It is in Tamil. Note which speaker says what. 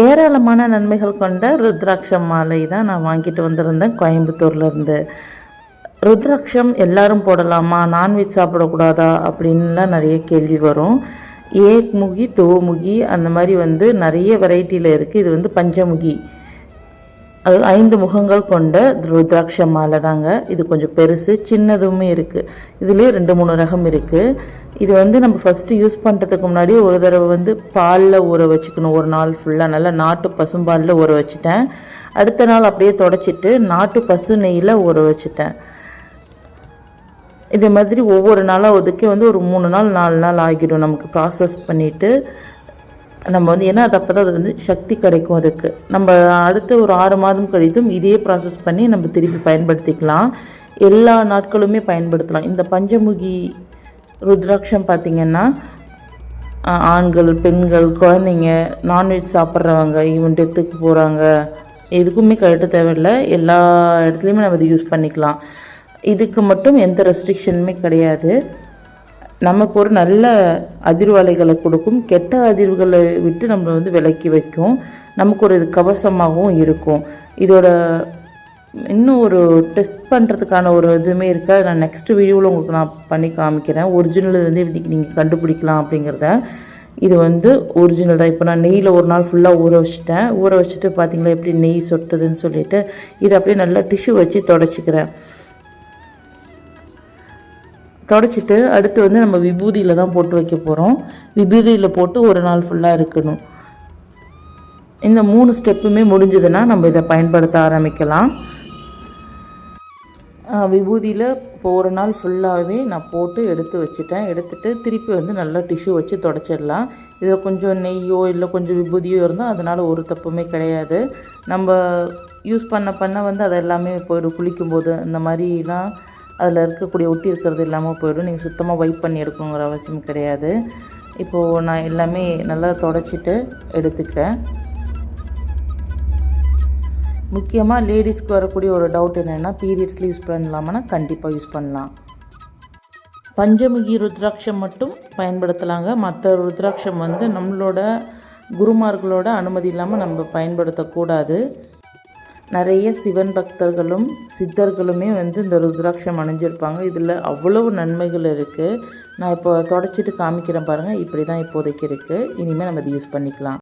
Speaker 1: ஏராளமான நன்மைகள் கொண்ட ருத்ராட்சம் மாலை தான் நான் வாங்கிட்டு வந்திருந்தேன் கோயம்புத்தூர்லேருந்து. ருத்ராட்சம் எல்லாரும் போடலாமா, நான்வெஜ் சாப்பிடக்கூடாதா அப்படின்லாம் நிறைய கேள்வி வரும். ஏக்முகி, தோமுகி அந்த மாதிரி நிறைய வெரைட்டியில் இருக்குது. இது பஞ்சமுகி, அது 5 முகங்கள் கொண்ட ருத்ராட்ச மாலை தாங்க. இது கொஞ்சம் பெருசு, சின்னதுமே இருக்குது. இதுலேயே 2-3 ரகம் இருக்குது. இது நம்ம ஃபஸ்ட்டு யூஸ் பண்ணுறதுக்கு முன்னாடி ஒரு தடவை பாலில் ஊற வச்சுக்கணும். ஒரு நாள் ஃபுல்லாக நல்லா நாட்டு பசும்பாலில் ஊற வச்சுட்டேன். அடுத்த நாள் அப்படியே தொடச்சிட்டு நாட்டு பசு நெய்யில் ஊற வச்சுட்டேன். இதே மாதிரி ஒவ்வொரு நாளாக ஒதுக்கி ஒரு 3 நாள் 4 நாள் ஆகிடும் நமக்கு ப்ராசஸ் பண்ணிவிட்டு. நம்ம ஏன்னா அது அப்போ தான் அது சக்தி கிடைக்கும். அதுக்கு நம்ம அடுத்த ஒரு 6 மாதம் கழித்தும் இதே ப்ராசஸ் பண்ணி நம்ம திருப்பி பயன்படுத்திக்கலாம். எல்லா நாட்களுமே பயன்படுத்தலாம். இந்த பஞ்சமுகி ருத்ராட்சம் பார்த்திங்கன்னா ஆண்கள், பெண்கள், குழந்தைங்க, நான்வெஜ் சாப்பிட்றவங்க, ஈவன் டெத்துக்கு போகிறாங்க, எதுக்குமே கழட்ட தேவையில்லை. எல்லா இடத்துலையுமே நம்ம இதை யூஸ் பண்ணிக்கலாம். இதுக்கு மட்டும் எந்த ரெஸ்ட்ரிக்ஷனுமே கிடையாது. நமக்கு ஒரு நல்ல அதிர்வலைகளை கொடுக்கும், கெட்ட அதிர்வுகளை விட்டு நம்மளை விலக்கி வைக்கும். நமக்கு ஒரு இது கவசமாகவும் இருக்கும். இதோட இன்னும் ஒரு டெஸ்ட் பண்ணுறதுக்கான ஒரு இதுவுமே இருக்குது. நான் நெக்ஸ்ட் வீடியோவில் உங்களுக்கு நான் பண்ணி காமிக்கிறேன். ஒரிஜினல் எப்படி நீங்கள் கண்டுபிடிக்கலாம் அப்படிங்கிறத. இது ஒரிஜினல் தான். இப்போ நான் நெய்யில் ஒரு நாள் ஃபுல்லாக ஊற வச்சுட்டேன். ஊற வச்சுட்டு பார்த்திங்களா எப்படி நெய் சொட்டுதுன்னு சொல்லிவிட்டு இதை அப்படியே நல்லா டிஷ்யூ வச்சு தொடச்சிக்கிறேன். தொடச்சிட்டு அடுத்து நம்ம விபூதியில் தான் போட்டு வைக்க போகிறோம். விபூதியில் போட்டு ஒரு நாள் ஃபுல்லாக இருக்கணும். இந்த 3 ஸ்டெப்புமே முடிஞ்சதுன்னா நம்ம இதை பயன்படுத்த ஆரம்பிக்கலாம். விபூதியில் இப்போ ஒரு நாள் ஃபுல்லாகவே நான் போட்டு எடுத்து வச்சுட்டேன். எடுத்துகிட்டு திருப்பி நல்லா டிஷ்யூ வச்சு தொடச்சிடலாம். இதில் கொஞ்சம் நெய்யோ இல்லை கொஞ்சம் விபூதியோ இருந்தால் அதனால் ஒரு தப்புமே கிடையாது. நம்ம யூஸ் பண்ண அது எல்லாமே போய்டும். குளிக்கும்போது இந்த மாதிரிலாம் அதில் இருக்கக்கூடிய ஒட்டி இருக்கிறது இல்லாமல் போய்டும். நீங்கள் சுத்தமாக வைப் பண்ணி எடுக்கணுங்கிற அவசியம் கிடையாது. இப்போது நான் எல்லாமே நல்லா தொடச்சிட்டு எடுத்துக்கிறேன். முக்கியமாக லேடிஸ்க்கு வரக்கூடிய ஒரு டவுட் என்னென்னா, பீரியட்ஸில் யூஸ் பண்ணலாமான்னா கண்டிப்பாக யூஸ் பண்ணலாம். பஞ்சமுகி ருத்ராட்சம் மட்டும் பயன்படுத்தலாங்க. மற்ற ருத்ராட்சம் நம்மளோட குருமார்களோட அனுமதி இல்லாமல் நம்ம பயன்படுத்தக்கூடாது. நிறைய சிவன் பக்தர்களும் சித்தர்களுமே இந்த ருத்ராட்சம் அணிஞ்சிருப்பாங்க. இதில் அவ்வளவு நன்மைகள் இருக்குது. நான் இப்போ தொடச்சிட்டு காமிக்கிறேன் பாருங்கள். இப்படி தான் இப்போதைக்கு இருக்குது. இனிமேல் நம்ம இதை யூஸ் பண்ணிக்கலாம்.